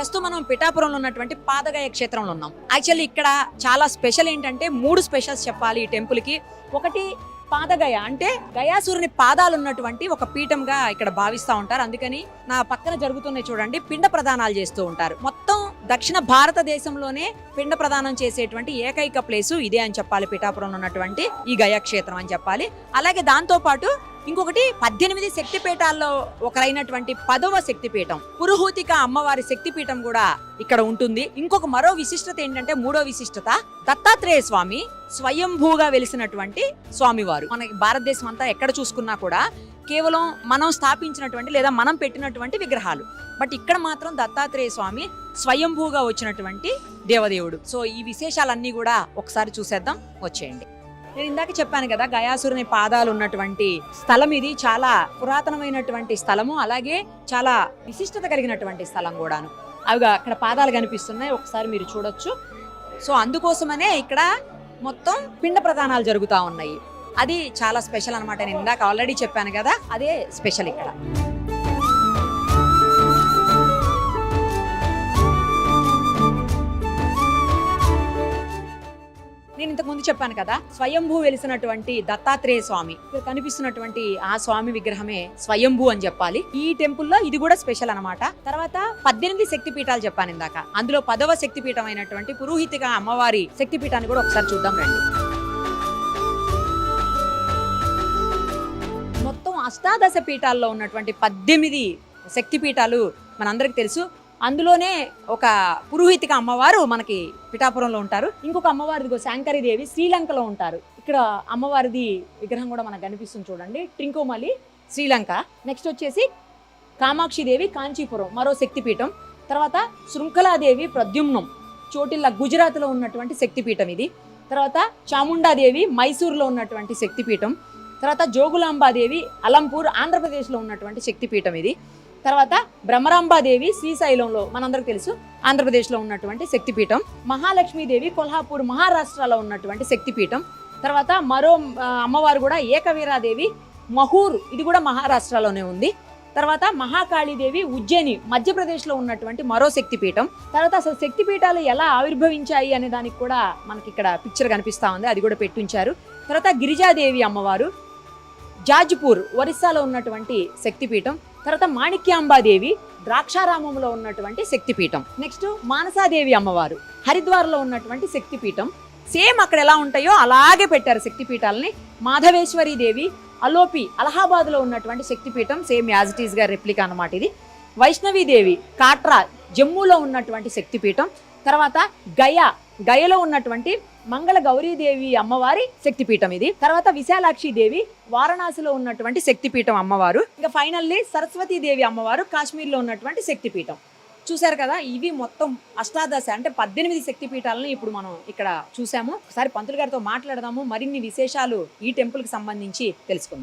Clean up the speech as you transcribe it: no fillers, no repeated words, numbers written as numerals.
ప్రస్తుతం మనం పిఠాపురంలో ఉన్నటువంటి పాదగయ క్షేత్రంలో ఉన్నాం. యాక్చువల్లీ ఇక్కడ చాలా స్పెషల్ ఏంటంటే 3 స్పెషల్స్ చెప్పాలి ఈ టెంపుల్ కి. ఒకటి పాదగయ అంటే గయాసురుని పాదాలు ఉన్నటువంటి ఒక పీఠంగా ఇక్కడ భావిస్తూ ఉంటారు. అందుకని నా పక్కన జరుగుతున్నాయి చూడండి, పిండ ప్రదానాలు చేస్తూ ఉంటారు. మొత్తం దక్షిణ భారతదేశంలోనే పిండ ప్రదానం చేసేటువంటి ఏకైక ప్లేసు ఇదే అని చెప్పాలి, పిఠాపురంలో ఉన్నటువంటి ఈ గయా క్షేత్రం అని చెప్పాలి. అలాగే దాంతో పాటు ఇంకొకటి 18 శక్తిపీఠాల్లో ఒకరైనటువంటి 10వ శక్తిపీఠం పురుహూతిక అమ్మవారి శక్తిపీఠం కూడా ఇక్కడ ఉంటుంది. ఇంకొక మరో విశిష్టత ఏంటంటే, 3వ విశిష్టత దత్తాత్రేయ స్వామి స్వయంభూగా వెలిసినటువంటి స్వామివారు. మనకి భారతదేశం అంతా ఎక్కడ చూసుకున్నా కూడా కేవలం మనం స్థాపించినటువంటి లేదా మనం పెట్టినటువంటి విగ్రహాలు, బట్ ఇక్కడ మాత్రం దత్తాత్రేయ స్వామి స్వయంభూగా వచ్చినటువంటి దేవదేవుడు. సో ఈ విశేషాలన్నీ కూడా ఒకసారి చూసేద్దాం, వచ్చేయండి. నేను ఇందాక చెప్పాను కదా, గయాసురుని పాదాలు ఉన్నటువంటి స్థలం ఇది. చాలా పురాతనమైనటువంటి స్థలము, అలాగే చాలా విశిష్టత కలిగినటువంటి స్థలం కూడాను. అవి అక్కడ పాదాలు కనిపిస్తున్నాయి, ఒకసారి మీరు చూడొచ్చు. సో అందుకోసమనే ఇక్కడ మొత్తం పిండ ప్రదానాలు జరుగుతూ ఉన్నాయి. అది చాలా స్పెషల్ అనమాట. నేను ఇందాక ఆల్రెడీ చెప్పాను కదా, అదే స్పెషల్ ఇక్కడ. నేను ఇంతకు ముందు చెప్పాను కదా, స్వయంభూ వెలిసినటువంటి దత్తాత్రేయ స్వామి, ఇక్కడ కనిపిస్తున్నటువంటి ఆ స్వామి విగ్రహమే స్వయంభూ అని చెప్పాలి. ఈ టెంపుల్లో ఇది కూడా స్పెషల్ అనమాట. తర్వాత 18 శక్తిపీఠాలు చెప్పాను ఇందాక, అందులో 10వ శక్తిపీఠం అయినటువంటి పురోహితిక అమ్మవారి శక్తిపీఠాన్ని కూడా ఒకసారి చూద్దాం రండి. మొత్తం అష్టాదశ పీఠాల్లో ఉన్నటువంటి 18 శక్తిపీఠాలు మనందరికి తెలుసు. అందులోనే ఒక పురోహితిక అమ్మవారు మనకి పిఠాపురంలో ఉంటారు. ఇంకొక అమ్మవారిది శాంకరీదేవి శ్రీలంకలో ఉంటారు. ఇక్కడ అమ్మవారిది విగ్రహం కూడా మనకు కనిపిస్తుంది చూడండి, ట్రింకోమలి శ్రీలంక. నెక్స్ట్ వచ్చేసి కామాక్షిదేవి కాంచీపురం మరో శక్తిపీఠం. తర్వాత శృంఖలాదేవి ప్రద్యుమ్నం చోటిల్ల గుజరాత్లో ఉన్నటువంటి శక్తిపీఠం ఇది. తర్వాత చాముండాదేవి మైసూర్లో ఉన్నటువంటి శక్తిపీఠం. తర్వాత జోగులాంబాదేవి అలంపూర్ ఆంధ్రప్రదేశ్లో ఉన్నటువంటి శక్తిపీఠం ఇది. తర్వాత బ్రహ్మరాంబాదేవి శ్రీశైలంలో మనందరికి తెలుసు ఆంధ్రప్రదేశ్లో ఉన్నటువంటి శక్తిపీఠం. మహాలక్ష్మీదేవి కొల్హాపూర్ మహారాష్ట్రలో ఉన్నటువంటి శక్తిపీఠం. తర్వాత మరో అమ్మవారు కూడా ఏకవీరాదేవి మహూర్, ఇది కూడా మహారాష్ట్రలోనే ఉంది. తర్వాత మహాకాళీదేవి ఉజ్జయిని మధ్యప్రదేశ్లో ఉన్నటువంటి మరో శక్తిపీఠం. తర్వాత అసలు శక్తిపీఠాలు ఎలా ఆవిర్భవించాయి అనే దానికి కూడా మనకి ఇక్కడ పిక్చర్ కనిపిస్తూ ఉంది, అది కూడా పెట్టుంచారు. తర్వాత గిరిజాదేవి అమ్మవారు జాజ్పూర్ ఒరిస్సాలో ఉన్నటువంటి శక్తిపీఠం. తర్వాత మాణిక్యాంబాదేవి ద్రాక్షారామంలో ఉన్నటువంటి శక్తిపీఠం. నెక్స్ట్ మానసాదేవి అమ్మవారు హరిద్వార్లో ఉన్నటువంటి శక్తిపీఠం. సేమ్ అక్కడ ఎలా ఉంటాయో అలాగే పెట్టారు శక్తిపీఠాలని. మాధవేశ్వరి దేవి అలోపి అలహాబాద్లో ఉన్నటువంటి శక్తిపీఠం, సేమ్ యాజ్ ఇట్ ఈస్ గా రెప్లికా అన్నమాట ఇది. వైష్ణవీదేవి కాట్రా జమ్మూలో ఉన్నటువంటి శక్తిపీఠం. తర్వాత గయలో ఉన్నటువంటి మంగళ గౌరీదేవి అమ్మవారి శక్తిపీఠం ఇది. తర్వాత విశాలాక్షి దేవి వారణాసిలో ఉన్నటువంటి శక్తిపీఠం అమ్మవారు. ఇంకా ఫైనల్లీ సరస్వతీదేవి అమ్మవారు కాశ్మీర్లో ఉన్నటువంటి శక్తిపీఠం. చూశారు కదా, ఇవి మొత్తం అష్టాదశ అంటే 18 శక్తిపీఠాలను ఇప్పుడు మనం ఇక్కడ చూసాము. ఒకసారి పంతులు గారితో మాట్లాడదాము, మరిన్ని విశేషాలు ఈ టెంపుల్ కి సంబంధించి తెలుసుకుందాం.